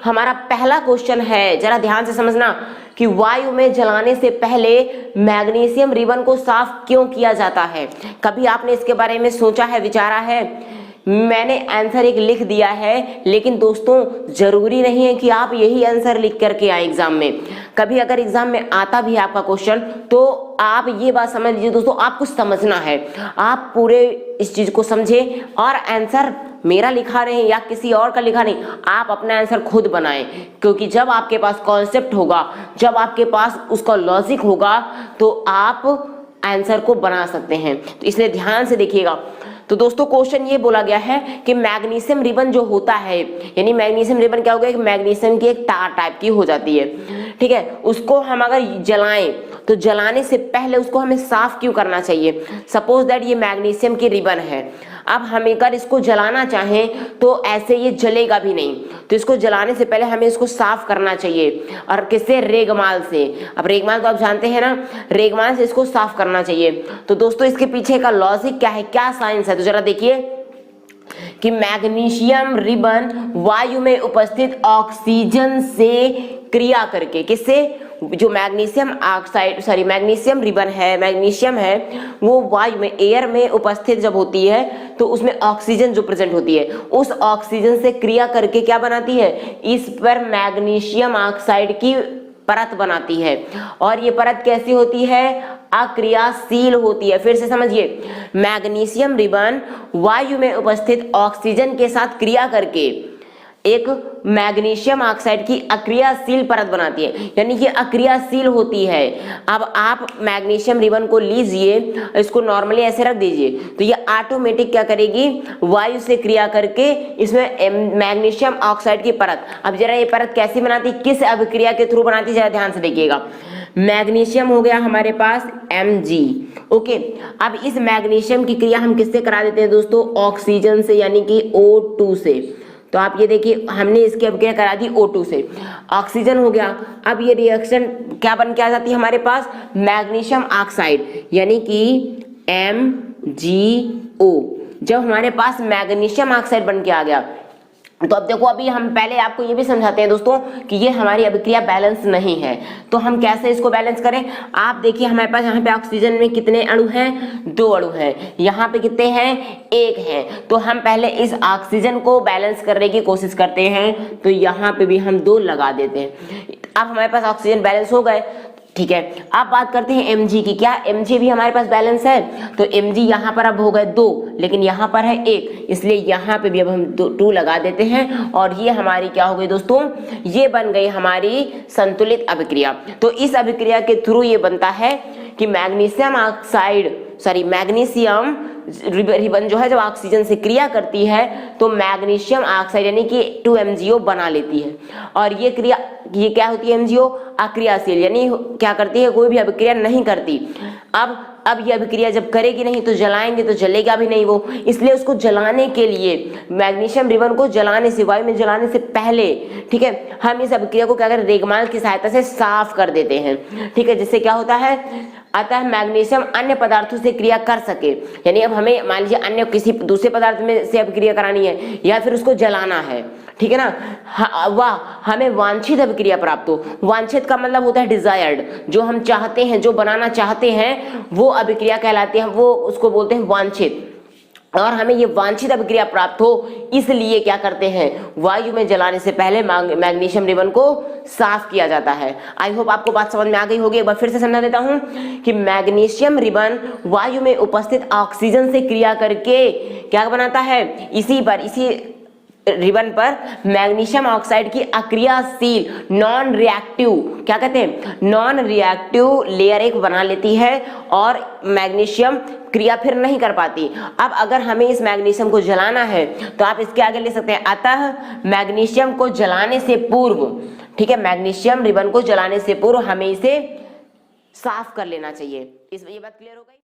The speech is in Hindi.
हमारा पहला क्वेश्चन है, जरा ध्यान से समझना कि वायु में जलाने से पहले मैग्नीशियम रिबन को साफ क्यों किया जाता है। कभी आपने इसके बारे में सोचा है, विचारा है? मैंने आंसर एक लिख दिया है, लेकिन दोस्तों जरूरी नहीं है कि आप यही आंसर लिख करके आए एग्जाम में। कभी अगर एग्जाम में आता भी है आपका क्वेश्चन, तो आप ये बात समझ लीजिए दोस्तों, आपको समझना है, आप पूरे इस चीज को समझे और आंसर मेरा लिखा रहे या किसी और का लिखा नहीं, आप अपना आंसर खुद बनाएं। क्योंकि जब आपके पास कॉन्सेप्ट होगा, जब आपके पास उसका लॉजिक होगा, तो आप आंसर को बना सकते हैं। तो इसलिए ध्यान से देखिएगा। तो दोस्तों क्वेश्चन ये बोला गया है कि मैग्नीशियम रिबन जो होता है, यानी मैग्नीशियम रिबन क्या हो गया कि मैग्नीशियम की एक तार टाइप की हो जाती है, ठीक है। उसको हम अगर जलाएं तो जलाने से पहले उसको हमें साफ क्यों करना चाहिए। सपोज दैट ये मैग्नीशियम की रिबन है, अब हम अगर इसको जलाना चाहें तो ऐसे ये जलेगा भी नहीं, तो इसको जलाने से पहले हमें इसको साफ करना चाहिए। और किससे? रेगमाल से। अब रेगमाल तो आप जानते हैं ना, रेगमाल से इसको साफ करना चाहिए। तो दोस्तों इसके पीछे का लॉजिक क्या है, क्या साइंस है, तो जरा देखिए कि मैग्नीशियम रिबन वायु में उपस्थित ऑक्सीजन से क्रिया करके, किससे? जो मैग्नीशियम ऑक्साइड मैग्नीशियम रिबन है, मैग्नीशियम है, वो वायु में, एयर में उपस्थित जब होती है तो उसमें ऑक्सीजन जो प्रेजेंट होती है, उस ऑक्सीजन से क्रिया करके क्या बनाती है, इस पर मैग्नीशियम ऑक्साइड की परत बनाती है। और ये परत कैसी होती है? अक्रियाशील होती है। फिर से समझिए, मैग्नीशियम रिबन वायु में उपस्थित ऑक्सीजन के साथ क्रिया करके एक मैग्नीशियम ऑक्साइड की अक्रियाशील परत बनाती है, यानी कि अक्रियाशील होती है। अब आप मैग्नीशियम रिबन को लीजिए, इसको नॉर्मली ऐसे रख दीजिए, तो ये ऑटोमेटिक क्या करेगी, वायु से क्रिया करके इसमें मैग्नीशियम ऑक्साइड की परत। अब जरा ये परत कैसी बनाती, किस अभिक्रिया के थ्रू बनाती, जरा ध्यान से देखिएगा। मैग्नीशियम हो गया हमारे पास Mg, ओके। अब इस मैग्नीशियम की क्रिया हम किससे करा देते हैं दोस्तों? ऑक्सीजन से, यानी कि O2 से। तो आप ये देखिए, हमने इसकी अभिक्रिया करा दी O2 से, ऑक्सीजन हो गया। अब ये रिएक्शन क्या बन के आ जाती है हमारे पास? मैग्नीशियम ऑक्साइड, यानी कि MgO। जब हमारे पास मैग्नीशियम ऑक्साइड बन के आ गया, तो अब देखो, अभी हम पहले आपको ये भी समझाते हैं दोस्तों कि ये हमारी अभिक्रिया बैलेंस नहीं है, तो हम कैसे इसको बैलेंस करें। आप देखिए हमारे पास यहाँ पे ऑक्सीजन में कितने अणु हैं? 2 अणु हैं। यहाँ पे कितने हैं? 1 हैं। तो हम पहले इस ऑक्सीजन को बैलेंस करने की कोशिश करते हैं, तो यहाँ पे भी हम 2 लगा देते हैं। अब हमारे पास ऑक्सीजन बैलेंस हो गए, ठीक है। अब बात करते हैं Mg की। क्या Mg भी हमारे पास बैलेंस है? तो Mg यहाँ पर अब हो गए 2, लेकिन यहाँ पर है 1, इसलिए यहाँ पे भी अब हम 2 लगा देते हैं, और ये हमारी क्या हो गई दोस्तों, ये बन गई हमारी संतुलित अभिक्रिया। तो इस अभिक्रिया के थ्रू ये बनता है कि मैग्नीशियम रिबन जो है, जब ऑक्सीजन से क्रिया करती है तो मैग्नीशियम ऑक्साइड यानी कि 2MgO बना लेती है। और ये क्रिया, ये क्या होती है? MgO अक्रियाशील, यानी क्या करती है, कोई भी अभिक्रिया नहीं करती। अब ये अभिक्रिया जब करेगी नहीं, तो जलाएंगे तो जलेगा भी नहीं वो, इसलिए उसको जलाने के लिए, मैग्नीशियम रिबन को जलाने से, वायु में जलाने से पहले, ठीक है, हम इस अभिक्रिया को क्या करें, रेगमाल की सहायता से साफ कर देते हैं, ठीक है। जिससे क्या होता है, अतः मैग्नीशियम अन्य पदार्थों से क्रिया कर सके। यानी अब हमें मान लीजिए अन्य किसी दूसरे पदार्थ में से अभिक्रिया करानी है, या फिर उसको जलाना है, ठीक है ना, वाह, हमें वांछित अभिक्रिया प्राप्त हो। वांछित का मतलब होता है डिजायर्ड, जो हम चाहते हैं, जो बनाना चाहते हैं, वो अभिक्रिया कहलाती है, वो उसको बोलते हैं वांछित। और हमें ये वांछित अभिक्रिया प्राप्त हो, इसलिए क्या करते हैं, वायु में जलाने से पहले मैग्नीशियम रिबन को साफ किया जाता है। आई होप आपको बात समझ में आ गई होगी। एक बार फिर से समझा देता हूं कि मैग्नीशियम रिबन वायु में उपस्थित ऑक्सीजन से क्रिया करके क्या बनाता है, इसी रिबन पर मैग्नीशियम ऑक्साइड की अक्रियाशील नॉन रिएक्टिव, क्या कहते हैं, नॉन रिएक्टिव लेयर एक बना लेती है, और मैग्नीशियम क्रिया फिर नहीं कर पाती। अब अगर हमें इस मैग्नीशियम को जलाना है, तो आप इसके आगे ले सकते हैं, अतः मैग्नीशियम को जलाने से पूर्व, ठीक है, मैग्नीशियम रिबन को जलाने से पूर्व हमें इसे साफ कर लेना चाहिए। ये बात क्लियर हो गई।